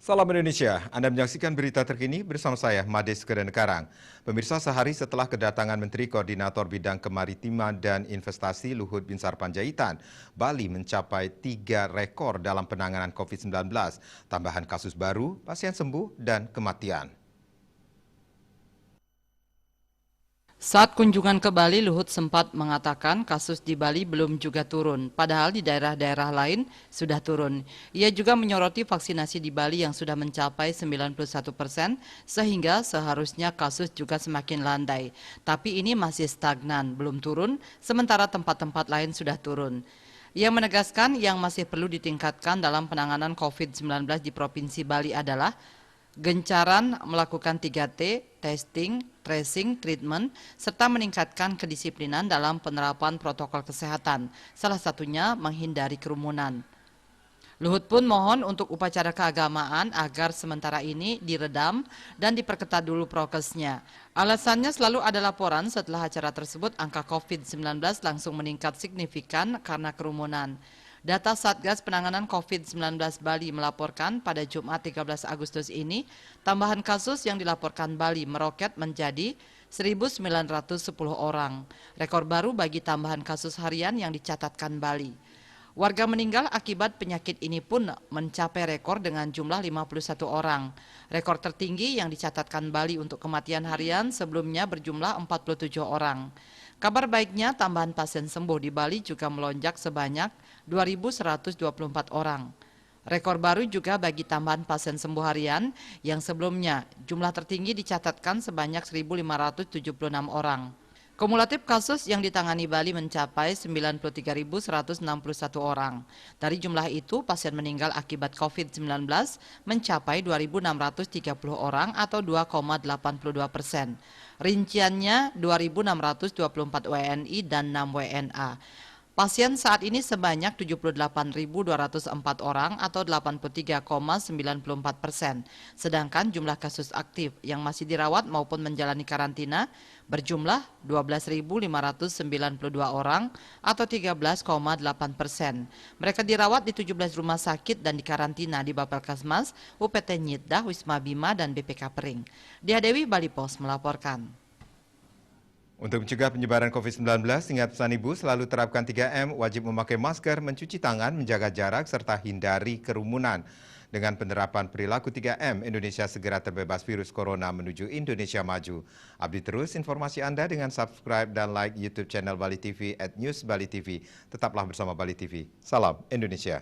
Salam Indonesia, Anda menyaksikan berita terkini bersama saya, Mades Kedenkarang. Pemirsa, sehari setelah kedatangan Menteri Koordinator Bidang Kemaritiman dan Investasi Luhut Binsar Panjaitan, Bali mencapai 3 rekor dalam penanganan COVID-19, tambahan kasus baru, pasien sembuh, dan kematian. Saat kunjungan ke Bali, Luhut sempat mengatakan kasus di Bali belum juga turun, padahal di daerah-daerah lain sudah turun. Ia juga menyoroti vaksinasi di Bali yang sudah mencapai 91%, sehingga seharusnya kasus juga semakin landai. Tapi ini masih stagnan, belum turun, sementara tempat-tempat lain sudah turun. Ia menegaskan yang masih perlu ditingkatkan dalam penanganan COVID-19 di Provinsi Bali adalah gencaran melakukan 3T, testing, tracing, treatment, serta meningkatkan kedisiplinan dalam penerapan protokol kesehatan, salah satunya menghindari kerumunan. Luhut pun mohon untuk upacara keagamaan agar sementara ini diredam dan diperketat dulu prokesnya. Alasannya selalu ada laporan setelah acara tersebut angka COVID-19 langsung meningkat signifikan karena kerumunan. Data Satgas Penanganan COVID-19 Bali melaporkan pada Jumat 13 Agustus ini, tambahan kasus yang dilaporkan Bali meroket menjadi 1.910 orang. Rekor baru bagi tambahan kasus harian yang dicatatkan Bali. Warga meninggal akibat penyakit ini pun mencapai rekor dengan jumlah 51 orang. Rekor tertinggi yang dicatatkan Bali untuk kematian harian sebelumnya berjumlah 47 orang. Kabar baiknya tambahan pasien sembuh di Bali juga melonjak sebanyak 2.124 orang. Rekor baru juga bagi tambahan pasien sembuh harian yang sebelumnya jumlah tertinggi dicatatkan sebanyak 1.576 orang. Kumulatif kasus yang ditangani Bali mencapai 93.161 orang. Dari jumlah itu, pasien meninggal akibat COVID-19 mencapai 2.630 orang atau 2,82%. Rinciannya 2.624 WNI dan 6 WNA. Pasien saat ini sebanyak 78.204 orang atau 83,94%. Sedangkan jumlah kasus aktif yang masih dirawat maupun menjalani karantina berjumlah 12.592 orang atau 13,8%. Mereka dirawat di 17 rumah sakit dan dikarantina di Bapelkesmas, UPT Nyitdah, Wisma Bima, dan BPK Pering. Dia Dewi, Bali Pos melaporkan. Untuk mencegah penyebaran COVID-19, ingat pesan Ibu selalu terapkan 3M, wajib memakai masker, mencuci tangan, menjaga jarak, serta hindari kerumunan. Dengan penerapan perilaku 3M, Indonesia segera terbebas virus corona menuju Indonesia maju. Update terus informasi Anda dengan subscribe dan like YouTube channel Bali TV @newsbalitv. Tetaplah bersama Bali TV. Salam Indonesia.